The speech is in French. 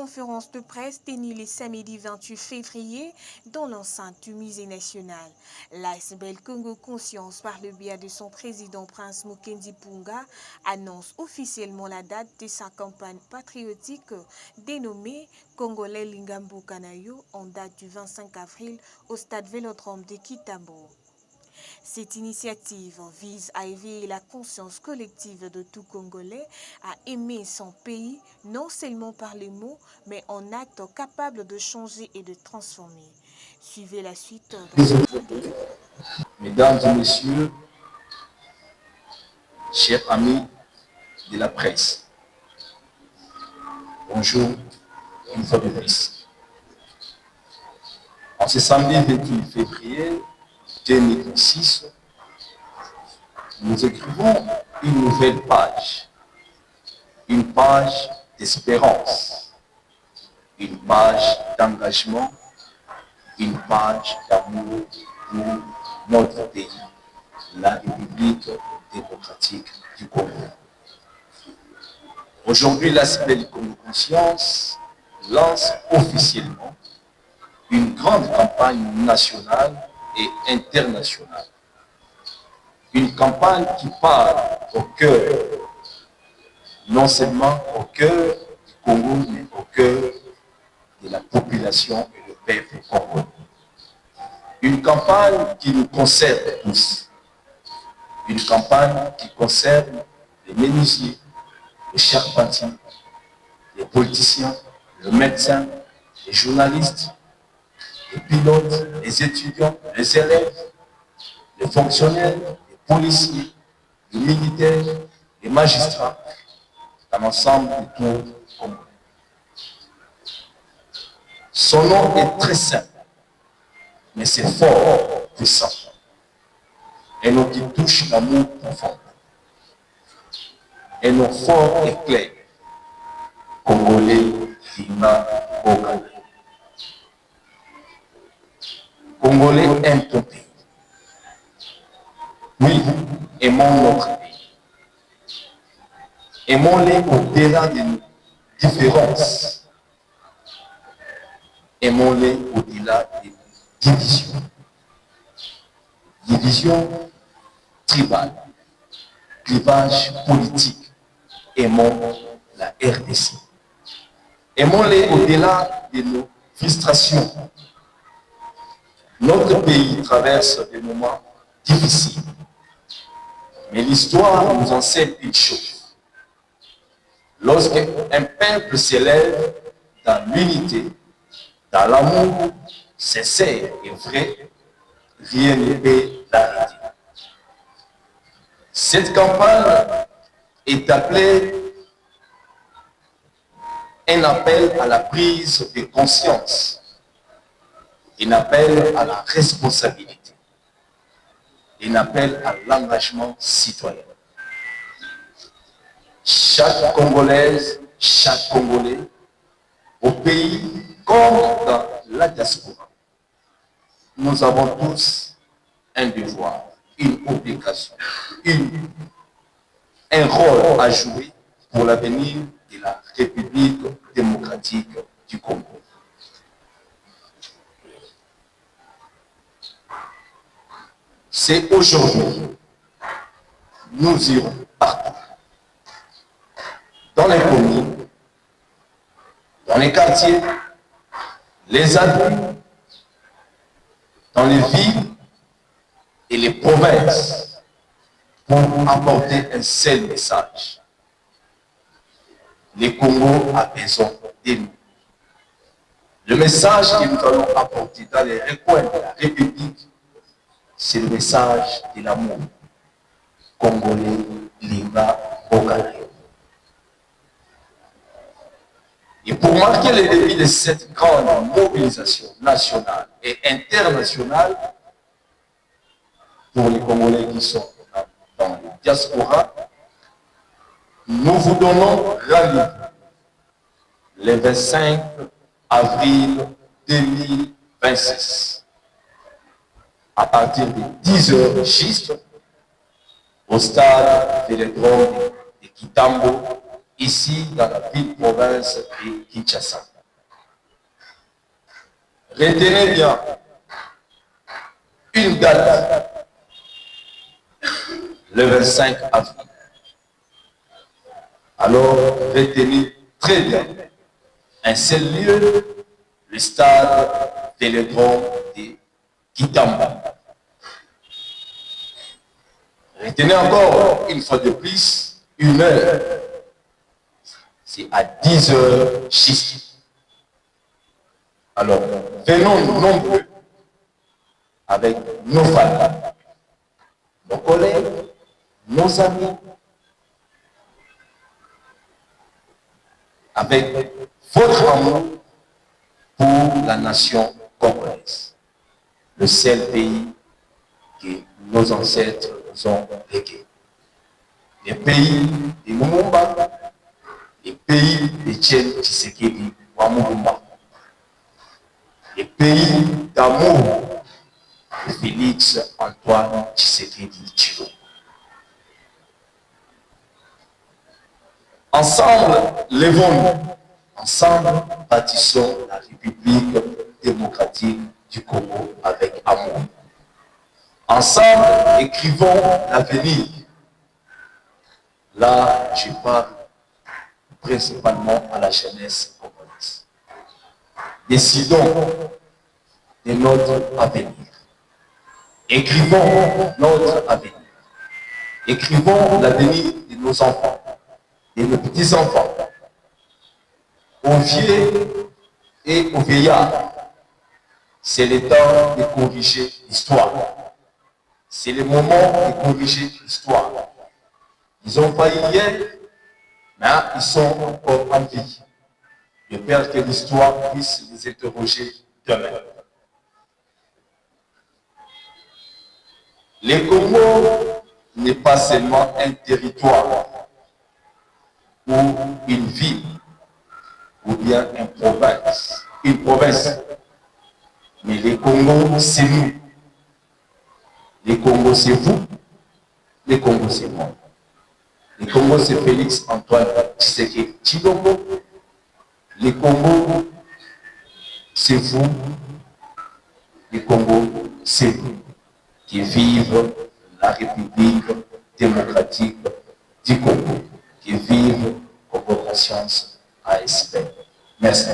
conférence de presse tenue le samedi 28 février dans l'enceinte du Musée national. L'ASBL Congo Conscience, par le biais de son président Prince Mukendi Punga, annonce officiellement la date de sa campagne patriotique dénommée Congolais Lingambo Kanayo en date du 25 avril au stade Vélodrome de Kitambo. Cette initiative vise à éveiller la conscience collective de tout Congolais à aimer son pays, non seulement par les mots, mais en actes capables de changer et de transformer. Suivez la suite dans ce podcast. Mesdames et messieurs, chers amis de la presse, bonjour une fois de plus. En ce samedi 28 février 2006, nous écrivons une nouvelle page, une page d'espérance, une page d'engagement, une page d'amour pour notre pays, la République démocratique du Congo. Aujourd'hui, l'ASBL Congo Conscience lance officiellement une grande campagne nationale et internationale. Une campagne qui parle au cœur, non seulement au cœur du Congo, mais au cœur de la population et du peuple congolais. Une campagne qui nous concerne tous. Une campagne qui concerne les menuisiers, les charpentiers, les politiciens, les médecins, les journalistes, les pilotes, les étudiants, les élèves, les fonctionnaires, les policiers, les militaires, les magistrats, dans l'ensemble du tout Congo. Son nom est très simple, mais c'est fort, puissant. Un nom qui touche l'amour profond. Un nom fort et clair. Congolais, Lima, Bokana. Congolais aime ton pays. Oui, aimons notre pays. Aimons-les au-delà de nos différences. Aimons-les au-delà des divisions. Division tribale, clivage politique. Aimons la RDC. Aimons-les au-delà de nos frustrations. Notre pays traverse des moments difficiles. Mais l'histoire nous enseigne une chose. Lorsqu'un peuple s'élève dans l'unité, dans l'amour sincère et vrai, rien ne peut l'arrêter. Cette campagne est appelée un appel à la prise de conscience, un appel à la responsabilité, un appel à l'engagement citoyen. Chaque Congolaise, chaque Congolais, au pays comme dans la diaspora, nous avons tous un devoir, une obligation, un rôle à jouer pour l'avenir de la République démocratique du Congo. C'est aujourd'hui, nous irons partout, dans les communes, dans les quartiers, les adultes, dans les villes et les provinces, pour apporter un seul message. Le Congo a besoin de nous. Le message que nous allons apporter dans les recoins de la République, c'est le message de l'amour. Congolais, Lima, Bokana. Et pour marquer le début de cette grande mobilisation nationale et internationale, pour les Congolais qui sont dans la diaspora, nous vous donnons rendez-vous le 25 avril 2026 à partir de 10h juste au stade Vélodrome de Kitambo, ici dans la ville-province de Kinshasa. Retenez bien une date, le 25 avril. Alors, retenez très bien un seul lieu, le stade Vélodrome de Kitamba. Retenez encore une fois de plus une heure. C'est à 10 heures juste. Alors, venons nombreux avec nos familles, nos collègues, nos amis, avec votre amour pour la nation congolaise, le seul pays que nos ancêtres nous ont légué. Les pays de Lumumba, les pays de Etienne Tshisekedi Wamulumba, les pays d'amour de Félix Antoine Tshisekedi Tshilombo. Ensemble, levons-nous. Ensemble, bâtissons la République démocratique du Congo avec amour. Ensemble, écrivons l'avenir. Là, je parle principalement à la jeunesse congolaise. Décidons de notre avenir. Écrivons notre avenir. Écrivons l'avenir de nos enfants, de nos petits-enfants, aux vieux et aux vieillards. C'est le temps de corriger l'histoire. C'est le moment de corriger l'histoire. Ils ont failli hier, mais ils sont encore en vie. Je peur que l'histoire puisse les interroger demain. Le Congo n'est pas seulement un territoire ou une ville ou bien une province. Mais le Congo, c'est nous. Le Congo, c'est vous. Le Congo, c'est moi. Le Congo, c'est Félix Antoine Tshisekedi Tshilombo. Le Congo, c'est vous. Le Congo, c'est vous qui vivent la République démocratique du Congo, qui vivent Congo Conscience ASP. Merci.